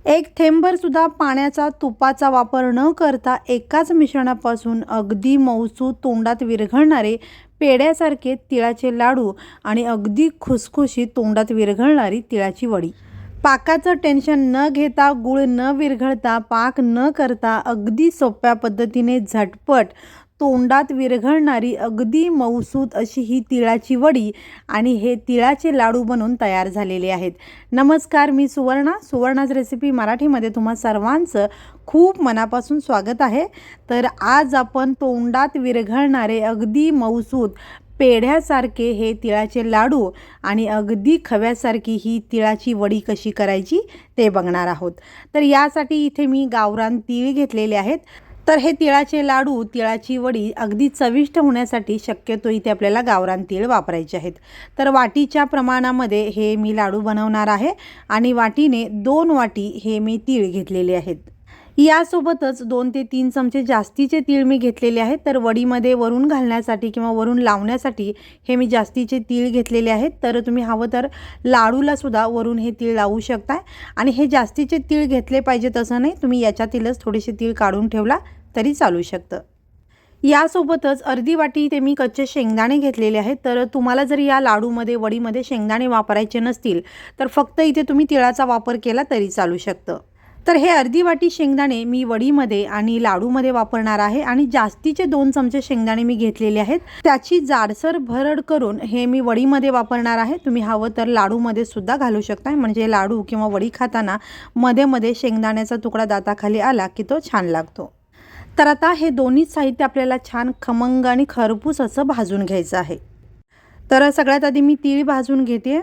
एक थेंबर सुद्धा पाण्याचा तुपाचा वापर न करता एकाच मिश्रणापासून अगदी मऊसूत तोंडात विरघळणारे पेढ्यासारखे तिळाचे लाडू आणि अगदी खुसखुशीत तोंडात विरघळणारी तिळाची वडी। पाकाचं टेन्शन न घेता, गुळ न विरघळता, पाक न करता अगदी सोप्या पद्धतीने झटपट तोंडात विरघळणारी अगदी मऊसूत अशी ही तिळाची वडी आणि हे तिळाचे लाडू बनून तयार झालेले आहेत। नमस्कार, मी सुवर्णाच रेसिपी मराठीमध्ये तुम्हा सर्वांचं खूप मनापासून स्वागत आहे। तर आज आपण तोंडात विरघळणारे अगदी मऊसूत पेढ्यासारखे हे तिळाचे लाडू आणि अगदी खव्यासारखी ही तिळाची वडी कशी करायची ते बघणार आहोत। तर यासाठी इथे मी गावरान तीळ घेतलेले आहेत। तर हे तिळाचे लाडू, तिळाची वडी अगदी चविष्ट होण्यासाठी शक्यतो इथे आपल्याला गावरान तीळ वापरायचे आहेत। तर वाटीच्या प्रमाणामध्ये हे मी लाडू बनवणार आहे आणि वाटीने 2 वाटी हे मी तीळ घेतलेले आहेत। यासोबतच 2 ते 3 चमचे जास्तीचे तीळ मी घेतलेले आहेत। तर वडीमध्ये वरून घालण्यासाठी किंवा वरून लावण्यासाठी हे मी जास्तीचे तीळ घेतलेले आहेत। तर तुम्ही हवं तर लाडूला सुद्धा वरून हे तीळ लावू शकता आणि हे जास्तीचे तीळ घेतले पाहिजेत असं नाही, तुम्ही याच्यातीलच थोडेसे तीळ काढून ठेवला तरी चालू शकतं। यासोबतच अर्धी वाटी इथे मी कच्चे शेंगदाणे घेतलेले आहेत। तर तुम्हाला जर या लाडूमध्ये वडीमध्ये शेंगदाणे वापरायचे नसतील तर फक्त इथे तुम्ही तिळाचा वापर केला तरी चालू शकतं। तर हे अर्धी वाटी शेंगदाणे मी वडीमध्ये आणि लाडूमध्ये वापरणार आहे आणि जास्तीचे 2 चमचे शेंगदाणे मी घेतलेले आहेत। त्याची जाडसर भरड करून हे मी वडीमध्ये वापरणार आहे। तुम्ही हवं तर लाडूमध्ये सुद्धा घालू शकता, म्हणजे लाडू किंवा वडी खाताना मध्ये मध्ये शेंगदाण्याचा तुकडा दाताखाली आला की तो छान लागतो। तर आता हे दोन्ही साहित्य आपल्याला छान खमंग आणि खरपूस असं भाजून घ्यायचं आहे। तर सगळ्यात आधी मी तीळ भाजून घेते।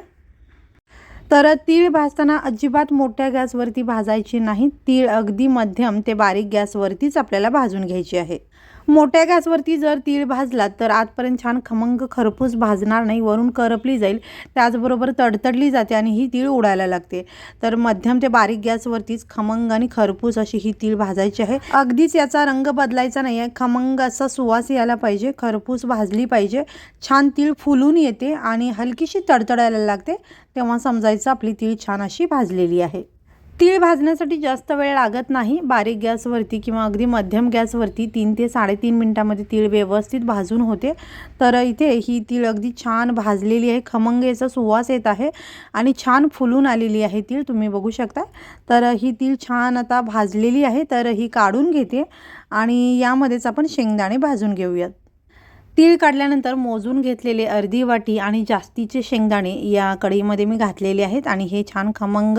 तर तीळ भाजताना अजिबात मोठ्या गॅसवरती भाजायची नाही, तीळ अगदी मध्यम ते बारीक गॅसवरतीच आपल्याला भाजून घ्यायची आहे। मोठ्या गॅसवरती जर तीळ भाजलात तर आतपर्यंत छान खमंग खरपूस भाजणार नाही, वरून करपली जाईल, त्याचबरोबर तडतडली जाते आणि ही तीळ उडायला लागते। तर मध्यम ते बारीक गॅसवरतीच खमंग आणि खरपूस अशी ही तीळ भाजायची आहे। अगदीच याचा रंग बदलायचा नाही आहे, खमंग असा सुवास यायला पाहिजे, खरपूस भाजली पाहिजे, छान तीळ फुलून येते आणि हलकीशी तडतडायला लागते, तेव्हा समजायचं आपली तीळ छान अशी भाजलेली आहे। तीळ भाजण्यासाठी जास्त वेळ लागत नाही, बारीक गॅसवरती किंवा अगदी मध्यम गॅसवरती 3 ते 3.5 मिनिटांमध्ये तीळ व्यवस्थित भाजून होते। तर इथे ही तीळ अगदी छान भाजलेली आहे, खमंग याचा सुवास येत आहे आणि छान फुलून आलेली आहे तीळ, तुम्ही बघू शकता। तर ही तीळ छान आता भाजलेली आहे, तर ही काढून घेते आणि यामध्येच आपण शेंगदाणे भाजून घेऊयात। तीळ काढल्यानंतर मोजून घेतलेले अर्धी वाटी आणि जास्तीचे शेंगदाणे या कढईमध्ये मी घातलेले आहेत आणि हे छान खमंग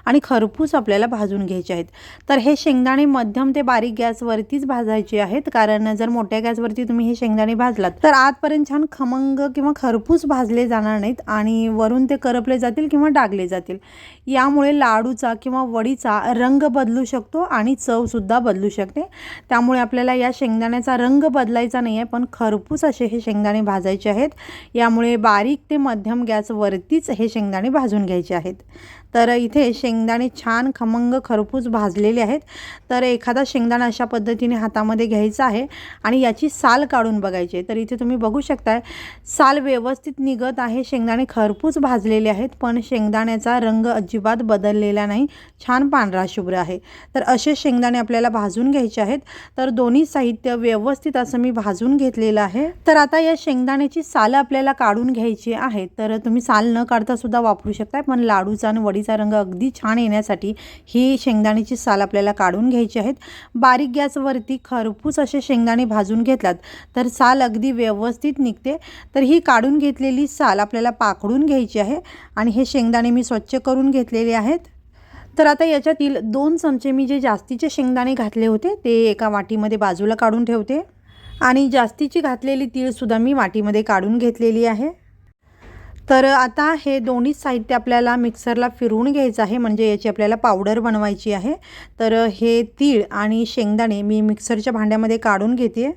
आणि खरपूस आपल्याला भाजून घ्यायचे आहेत। तर हे शेंगदाणे मध्यम ते बारीक गॅसवरतीच भाजायचे आहेत, कारण जर मोठ्या गॅसवरती तुम्ही हे शेंगदाणे भाजलात तर आतपर्यंत छान खमंग किंवा खरपूस भाजले जाणार नाहीत आणि वरून ते करपले जातील किंवा डागले जातील। यामुळे लाडूचा किंवा वडीचा रंग बदलू शकतो आणि चवसुद्धा बदलू शकते। त्यामुळे आपल्याला या शेंगदाण्याचा रंग बदलायचा नाही आहे, पण खरपूस असे हे शेंगदाणे भाजायचे आहेत। यामुळे बारीक ते मध्यम गॅसवरतीच हे शेंगदाणे भाजून घ्यायचे आहेत। तर इथे शेंगदाणे छान खमंग खरपूस भाजलेले आहेत। तर एखादा शेंगदाणा अशा पद्धतीने हातामध्ये घ्यायचा आहे आणि याची साल काढून बघायची आहे। तर इथे तुम्ही बघू शकता साल व्यवस्थित निघत आहे, शेंगदाणे खरपूस भाजलेले आहेत, पण शेंगदाण्याचा रंग अजिबात बदललेला नाही, छान पांढरा शुभ्र आहे। तर असे शेंगदाणे आपल्याला भाजून घ्यायचे आहेत। तर दोन्ही साहित्य व्यवस्थित असं मी भाजून घेतलेलं आहे। तर आता या शेंगदाण्याची साल आपल्याला काढून घ्यायची आहे। तर तुम्ही साल न काढता सुद्धा वापरू शकता, पण लाडूचा आणि वडीचा रंग अगदी छान येण्यासाठी ही शेंगदाण्याची साल आपल्याला काढून घ्यायची आहेत। बारीक गॅसवरती खरपूस असे शेंगदाणे भाजून घेतलात तर साल अगदी व्यवस्थित निघते। तर ही काढून घेतलेली साल आपल्याला पाकडून घ्यायची आहे आणि हे शेंगदाणे मी स्वच्छ करून घेतलेले आहेत। तर आता याच्यातील 2 चमचे मी जे जास्तीचे शेंगदाणे घातले होते ते एका वाटीमध्ये बाजूला काढून ठेवते आणि जास्तीची घातलेली तीळसुद्धा मी वाटीमध्ये काढून घेतलेली आहे। तर आता हे दोन्ही साहित्य आपल्याला मिक्सरला फिरवून घ्यायचं आहे, म्हणजे याची आपल्याला पावडर बनवायची आहे। तर हे तीळ आणि शेंगदाणे मी मिक्सरच्या भांड्यामध्ये काढून घेते।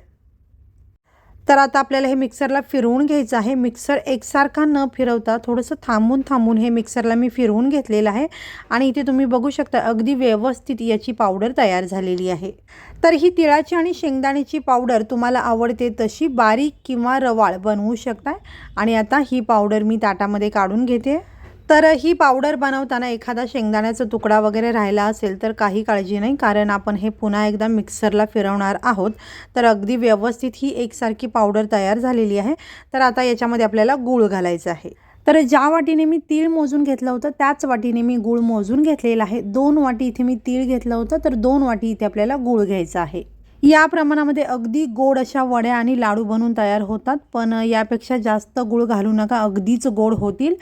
तर आता आपल्याला हे मिक्सरला फिरवून घ्यायचं आहे। मिक्सर एकसारखा न फिरवता थोडंसं थांबून थांबून हे मिक्सरला मी फिरवून घेतलेलं आहे आणि इथे तुम्ही बघू शकता अगदी व्यवस्थित याची पावडर तयार झालेली आहे। तर ही तिळाची आणि शेंगदाण्याची पावडर तुम्हाला आवडते तशी बारीक किंवा रवाळ बनवू शकता आणि आता ही पावडर मी ताटामध्ये काढून घेते। तर ही पावडर बनवताना एखादा शेंगदाण्याचा तुकडा वगैरे राहिला असेल तर काही काळजी नाही, कारण आपण हे पुन्हा एकदा मिक्सरला फिरवणार आहोत. तर अगदी व्यवस्थित ही एकसारखी पावडर तयार झालेली आहे. तर आता याच्यामध्ये आपल्याला गूळ घालायचा आहे. तर ज्या वाटीने मी तीळ मोजून घेतलं होतं त्याच वाटीने मी गूळ मोजून घेतलेला आहे. 2 वाटी इथे मी तीळ घेतलं होतं, तर 2 वाटी इथे आपल्याला गूळ घ्यायचा आहे. या प्रमाणामध्ये अगदी गोड अशा वड्या आणि लाडू बनवून तयार होतात, पण यापेक्षा जास्त गूळ घालू नका, अगदीच गोड होतील.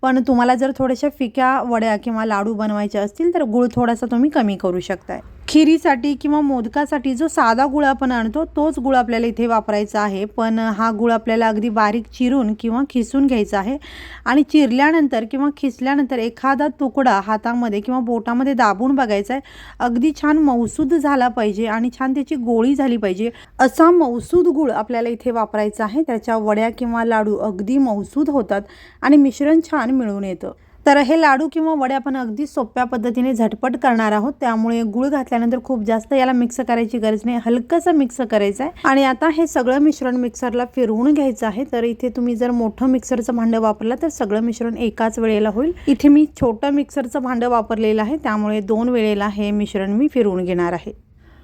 पण तुम्हाला जर थोड्याशा फिक्या वड्या किंवा लाडू बनवायचे असतील तर गूळ थोडासा तुम्ही कमी करू शकताय. खिरीसाठी किंवा मोदकासाठी जो साधा गूळ आपण आणतो तोच गूळ आपल्याला इथे वापरायचा आहे, पण हा गूळ आपल्याला अगदी बारीक चिरून किंवा खिसून घ्यायचा आहे. आणि चिरल्यानंतर किंवा खिसल्यानंतर एखादा तुकडा हातामध्ये किंवा बोटामध्ये दाबून बघायचा आहे. अगदी छान मऊसूद झाला पाहिजे आणि छान त्याची गोळी झाली पाहिजे, असा मऊसूद गूळ आपल्याला इथे वापरायचा आहे. त्याच्या वड्या किंवा लाडू अगदी मऊसूद होतात आणि मिश्रण छान मिळून येतं. तर हे लाडू किंवा वड्या आपण अगदी सोप्या पद्धतीने झटपट करणार आहोत, त्यामुळे गूळ घातल्यानंतर खूप जास्त याला मिक्स करायची गरज नाही, हलकंसं मिक्स करायचं आहे. आणि आता हे सगळं मिश्रण मिक्सरला फिरवून घ्यायचं आहे. तर इथे तुम्ही जर मोठं मिक्सरचं भांडं वापरलं तर सगळं मिश्रण एकाच वेळेला होईल. इथे मी छोटं मिक्सरचं भांडं वापरलेलं आहे, त्यामुळे 2 वेळेला हे मिश्रण मी फिरवून घेणार आहे.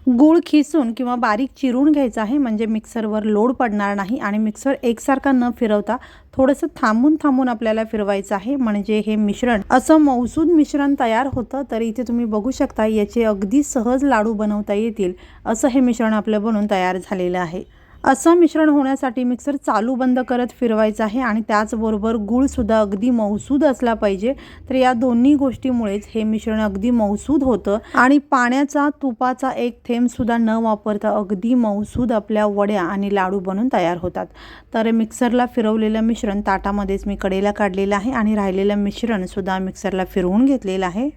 गूळ खिसून किंवा बारीक चिरून घ्यायचा आहे, म्हणजे मिक्सरवर लोड पडणार नाही आणि मिक्सर एकसारखा न फिरवता थोडंसं थांबून थांबून आपल्याला फिरवायचं आहे, म्हणजे हे मिश्रण असं मऊसूद मिश्रण तयार होतं. तर इथे तुम्ही बघू शकता याचे अगदी सहज लाडू बनवता येतील असं हे मिश्रण आपलं बनून तयार झालेलं आहे. असं मिश्रण होण्यासाठी मिक्सर चालू बंद करत फिरवायचं आहे आणि त्याचबरोबर गूळसुद्धा अगदी मऊसूद असला पाहिजे. तर या दोन्ही गोष्टीमुळेच हे मिश्रण अगदी मऊसूद होतं आणि पाण्याचा तुपाचा एक थेंबसुद्धा न वापरता अगदी मऊसूद आपल्या वड्या आणि लाडू बनून तयार होतात. तर मिक्सरला फिरवलेलं मिश्रण ताटामध्येच मी कडेला काढलेलं आहे आणि राहिलेलं मिश्रणसुद्धा मिक्सरला फिरवून घेतलेलं आहे.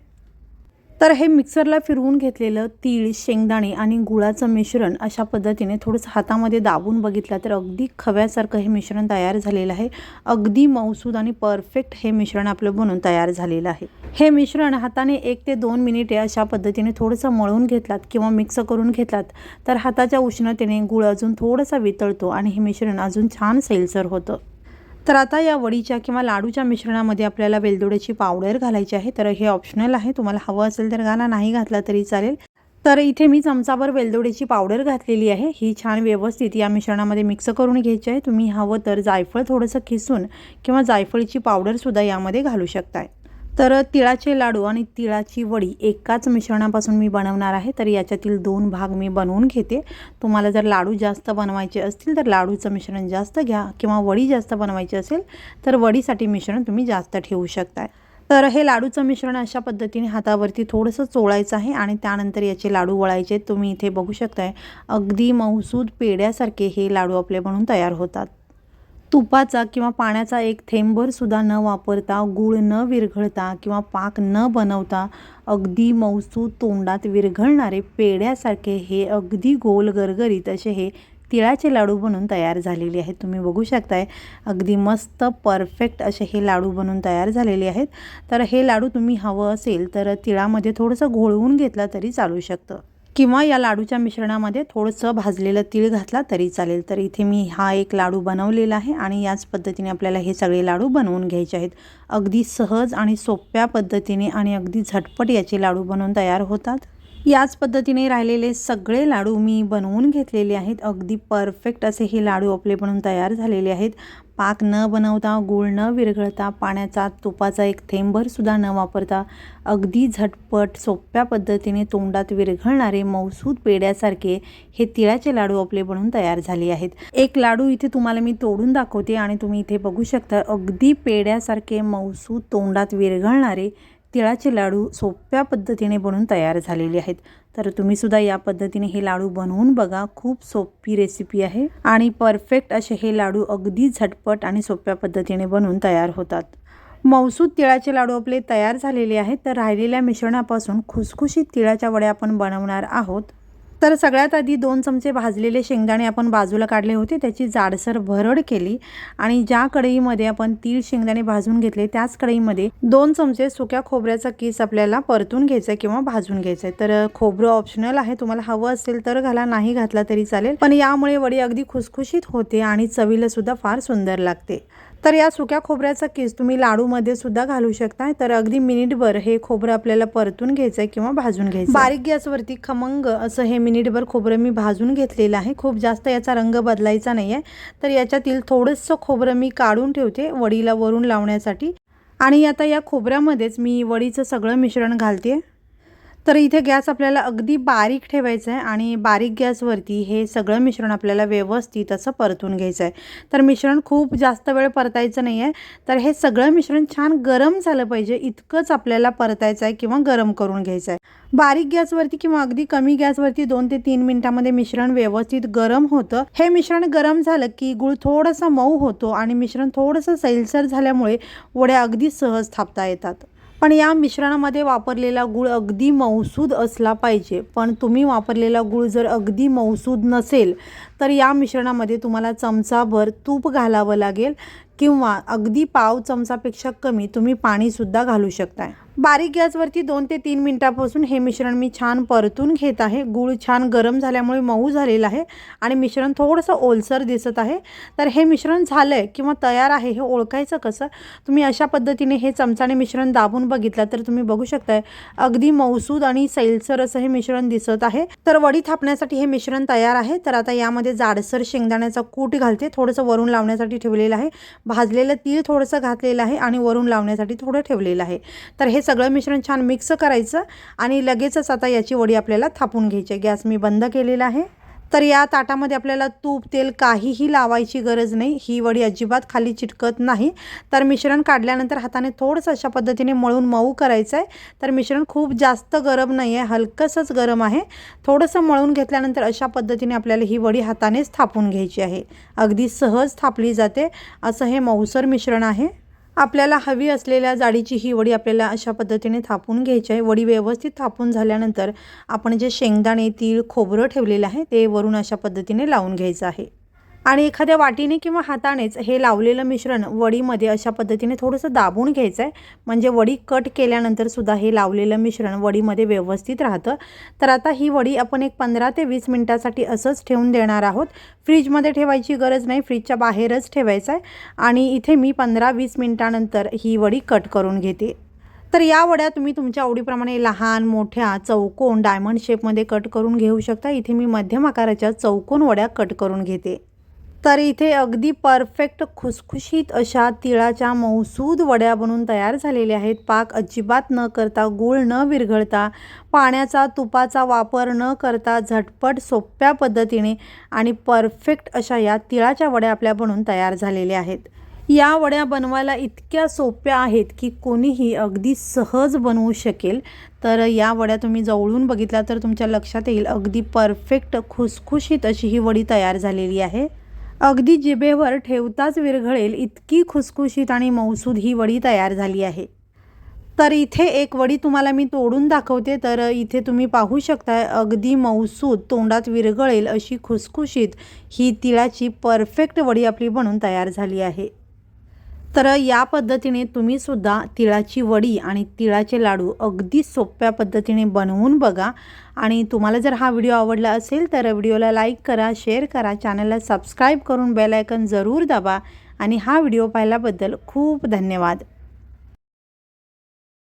तर हे मिक्सरला फिरवून घेतलेलं तीळ, शेंगदाणे आणि गुळाचं मिश्रण अशा पद्धतीने थोडंसं हातामध्ये दाबून बघितलं तर अगदी खव्यासारखं हे मिश्रण तयार झालेलं आहे. अगदी मऊसूद आणि परफेक्ट हे मिश्रण आपलं बनून तयार झालेलं आहे. हे मिश्रण हाताने 1 ते 2 मिनिटे अशा पद्धतीने थोडंसं मळून घेतलात किंवा मिक्स करून घेतलात तर हाताच्या उष्णतेने गूळ अजून थोडासा वितळतो आणि हे मिश्रण अजून छान सैलसर होतं. तर आता या वडीच्या किंवा लाडूच्या मिश्रणामध्ये आपल्याला वेलदोड्याची पावडर घालायची आहे. तर हे ऑप्शनल आहे, तुम्हाला हवं असेल तर घाला, नाही घातला तरी चालेल. तर इथे मी चमचाभर वेलदोड्याची पावडर घातलेली आहे. ही छान व्यवस्थित या मिश्रणामध्ये मिक्स करून घ्यायची आहे. तुम्ही हवं तर जायफळ थोडंसं खिसून किंवा जायफळीची पावडरसुद्धा यामध्ये घालू शकताय. तर तिळाचे लाडू आणि तिळाची वडी एकाच मिश्रणापासून मी बनवणार आहे. तर याच्यातील 2 भाग मी बनवून घेते. तुम्हाला जर लाडू जास्त बनवायचे असतील तर लाडूचं मिश्रण जास्त घ्या किंवा वडी जास्त बनवायची असेल तर वडीसाठी मिश्रण तुम्ही जास्त ठेवू शकताय. तर हे लाडूचं मिश्रण अशा पद्धतीने हातावरती थोडंसं चोळायचं आहे आणि त्यानंतर याचे लाडू वळायचे. तुम्ही इथे बघू शकताय अगदी मऊसूद पेड्यासारखे हे लाडू आपले बनून तयार होतात. तुपाचा किंवा पाण्याचा एक थेंबभर सुद्धा न वापरता, गूळ न विरघळता किंवा पाक न बनवता अगदी मऊसूद तोंडात विरघळणारे पेड्यासारखे हे अगदी गोल गरगरीत असे हे तिळाचे लाडू बनून तयार झालेले आहेत. तुम्ही बघू शकताय अगदी मस्त परफेक्ट असे हे लाडू बनून तयार झालेले आहेत. तर हे लाडू तुम्ही हवं असेल तर तिळामध्ये थोडंसं घोळवून घेतला तरी चालू शकतं किंवा या लाडूच्या मिश्रणामध्ये थोडंसं भाजलेलं तीळ घातला तरी चालेल. तर इथे मी हा एक लाडू बनवलेला आहे आणि याच पद्धतीने आपल्याला हे सगळे लाडू बनवून घ्यायचे आहेत. अगदी सहज आणि सोप्या पद्धतीने आणि अगदी झटपट याचे लाडू बनवून तयार होतात. याच पद्धतीने राहिलेले सगळे लाडू मी बनवून घेतलेले आहेत. अगदी परफेक्ट असे हे लाडू आपले बनवून तयार झालेले आहेत. पाक न बनवता, गूळ न विरघळता, पाण्याचा तुपाचा एक थेंबभर सुद्धा न वापरता अगदी झटपट सोप्या पद्धतीने तोंडात विरघळणारे मऊसूद पेड्यासारखे हे तिळाचे लाडू आपले बनवून तयार झाले आहेत. एक लाडू इथे तुम्हाला मी तोडून दाखवते आणि तुम्ही इथे बघू शकता अगदी पेड्यासारखे मऊसूद तोंडात विरघळणारे तिळाचे लाडू सोप्या पद्धतीने बनवून तयार झालेले आहेत. तर तुम्ही सुद्धा या पद्धतीने हे लाडू बनवून बघा. खूप सोपी रेसिपी आहे आणि परफेक्ट असे हे लाडू अगदी झटपट आणि सोप्या पद्धतीने बनवून तयार होतात. मऊसूद तिळाचे लाडू आपले तयार झालेले आहेत. तर राहिलेल्या मिश्रणापासून खुसखुशीत तिळाच्या वड्या आपण बनवणार आहोत. तर सगळ्यात आधी 2 चमचे भाजलेले शेंगदाणे आपण बाजूला काढले होते, त्याची जाडसर भरड केली आणि ज्या कढईमध्ये आपण तीळ शेंगदाणे भाजून घेतले त्याच कढईमध्ये 2 चमचे सुक्या खोबऱ्याचा किस आपल्याला परतून घ्यायचा किंवा भाजून घ्यायचा. तर खोबरं ऑप्शनल आहे, तुम्हाला हवं असेल तर घाला, नाही घातला तरी चालेल, पण यामुळे वडी अगदी खुसखुशीत होते आणि चवीला सुद्धा फार सुंदर लागते. तर या सुक्या खोबऱ्याचा किस तुम्ही लाडूमध्ये सुद्धा घालू शकता। तर अगदी मिनिटभर हे खोबरं आपल्याला परतून घ्यायचं आहे किंवा भाजून घ्यायचं। बारीक गॅसवरती खमंग असं हे मिनिटभर खोबरं मी भाजून घेतलेलं आहे। खूप जास्त याचा रंग बदलायचा नाही आहे। तर याच्यातील थोडंसं खोबरं मी काढून ठेवते वडीला वरून लावण्यासाठी आणि आता या खोबऱ्यामध्येच मी वडीचं सगळं मिश्रण घालते। तर इथे गॅस आपल्याला अगदी बारीक ठेवायचा आहे आणि बारीक गॅसवरती हे सगळं मिश्रण आपल्याला व्यवस्थित असं परतून घ्यायचं आहे। तर मिश्रण खूप जास्त वेळ परतायचं नाही आहे। तर हे सगळं मिश्रण छान गरम झालं पाहिजे इतकंच आपल्याला परतायचं आहे किंवा गरम करून घ्यायचं आहे। बारीक गॅसवरती किंवा अगदी कमी गॅसवरती 2 ते 3 मिनिटांमध्ये मिश्रण व्यवस्थित गरम होतं। हे मिश्रण गरम झालं की गूळ थोडासा मऊ होतो आणि मिश्रण थोडंसं सैलसर झाल्यामुळे वड्या अगदी सहज थापता येतात। पण या मिश्रणामध्ये वापरलेला गूळ अगदी मऊसूद असला पाहिजे। पण तुम्ही वापरलेला गूळ जर अगदी मऊसूद नसेल तर या मिश्रणामध्ये तुम्हाला चमचाभर तूप घालावं लागेल किंवा अगदी पाव चमचापेक्षा कमी तुम्ही पाणीसुद्धा घालू शकता। बारीक गॅसवरती 2 ते 3 मिनिटांपासून हे मिश्रण मी छान परतून घेत आहे। गूळ छान गरम झाल्यामुळे मऊ झालेलं आहे आणि मिश्रण थोडंसं ओलसर दिसत आहे। तर हे मिश्रण झालंय किंवा तयार आहे हे ओळखायचं कसं? तुम्ही अशा पद्धतीने हे चमचाने मिश्रण दाबून बघितलं तर तुम्ही बघू शकताय अगदी मऊसूद आणि सैलसर असं हे मिश्रण दिसत आहे। तर वडी थापण्यासाठी हे मिश्रण तयार आहे। तर आता यामध्ये जाडसर शेंगदाण्याचा कूट घालते, थोडंसं वरून लावण्यासाठी ठेवलेलं आहे। भाजलेलं तीळ थोडंसं घातलेलं आहे आणि वरून लावण्यासाठी थोडं ठेवलेलं आहे। तर हे सगळं मिश्रण छान मिक्स करायचं आणि लगेचच आता याची वडी आपल्याला थापून घ्यायची। गॅस मी बंद केलेला आहे। तर या ताटामध्ये आपल्याला तूप तेल काहीही लावायची गरज नाही। ही वडी अजिबात खाली चिटकत नाही। तर मिश्रण काढल्यानंतर हाताने थोडंसं अशा पद्धतीने मळून मऊ करायचं आहे। तर मिश्रण खूप जास्त गरम नाही आहे, हलकंसंच गरम आहे। थोडंसं मळून घेतल्यानंतर अशा पद्धतीने आपल्याला ही वडी हातानेच थापून घ्यायची आहे। अगदी सहज थापली जाते असं हे मऊसर मिश्रण आहे। आपल्याला हवी असलेल्या जाडीची ही वडी आपल्याला अशा पद्धतीने थापून घ्यायची आहे। वडी व्यवस्थित थापून झाल्यानंतर आपण जे शेंगदाणे तीळ खोबरं ठेवलेलं आहे ते वरून अशा पद्धतीने लावून घ्यायचं आहे आणि एखाद्या वाटीने किंवा हातानेच हे लावलेलं मिश्रण वडीमध्ये अशा पद्धतीने थोडंसं दाबून घ्यायचं आहे। म्हणजे वडी कट केल्यानंतर सुद्धा हे लावलेलं मिश्रण वडीमध्ये व्यवस्थित राहतं। तर आता ही वडी आपण एक 15 ते 20 मिनिटांसाठी असंच ठेवून देणार आहोत। फ्रीजमध्ये ठेवायची गरज नाही, फ्रीजच्या बाहेरच ठेवायचं आहे आणि इथे मी 15-20 मिनिटांनंतर ही वडी कट करून घेते। तर या वड्या तुम्ही तुमच्या आवडीप्रमाणे लहान मोठ्या चौकोन डायमंड शेपमध्ये कट करून घेऊ शकता। इथे मी मध्यम आकाराच्या चौकोन वड्या कट करून घेते। तर इथे अगदी परफेक्ट खुसखुशीत अशा तिळाच्या मऊसूद वड्या बनून तयार झालेल्या आहेत। पाक अजिबात न करता, गूळ न विरघळता, पाण्याचा तुपाचा वापर न करता झटपट सोप्या पद्धतीने आणि परफेक्ट अशा या तिळाच्या वड्या आपल्या बनून तयार झालेल्या आहेत। या वड्या बनवायला इतक्या सोप्या आहेत की कोणीही अगदी सहज बनवू शकेल। तर या वड्या तुम्ही जवळून बघितल्या तर तुमच्या लक्षात येईल अगदी परफेक्ट खुसखुशीत अशी ही वडी तयार झालेली आहे। अगदी जिभेवर ठेवताच विरघळेल इतकी खुसखुशीत आणि मऊसूद ही वडी तयार झाली आहे। तर इथे एक वडी तुम्हाला मी तोडून दाखवते। तर इथे तुम्ही पाहू शकता अगदी मऊसूद तोंडात विरघळेल अशी खुसखुशीत ही तिळाची परफेक्ट वडी आपली बनून तयार झाली आहे। तर या पद्धतीने तुम्ही सुद्धा तिळाची वडी आणि तिळाचे लाडू अगदी सोप्या पद्धतीने बनवून बघा आणि तुम्हाला जर हा व्हिडिओ आवडला असेल तर व्हिडिओला लाईक करा, शेअर करा, चॅनलला सबस्क्राईब करून बेल आयकॉन जरूर दाबा आणि हा व्हिडिओ पाहिल्याबद्दल खूप धन्यवाद।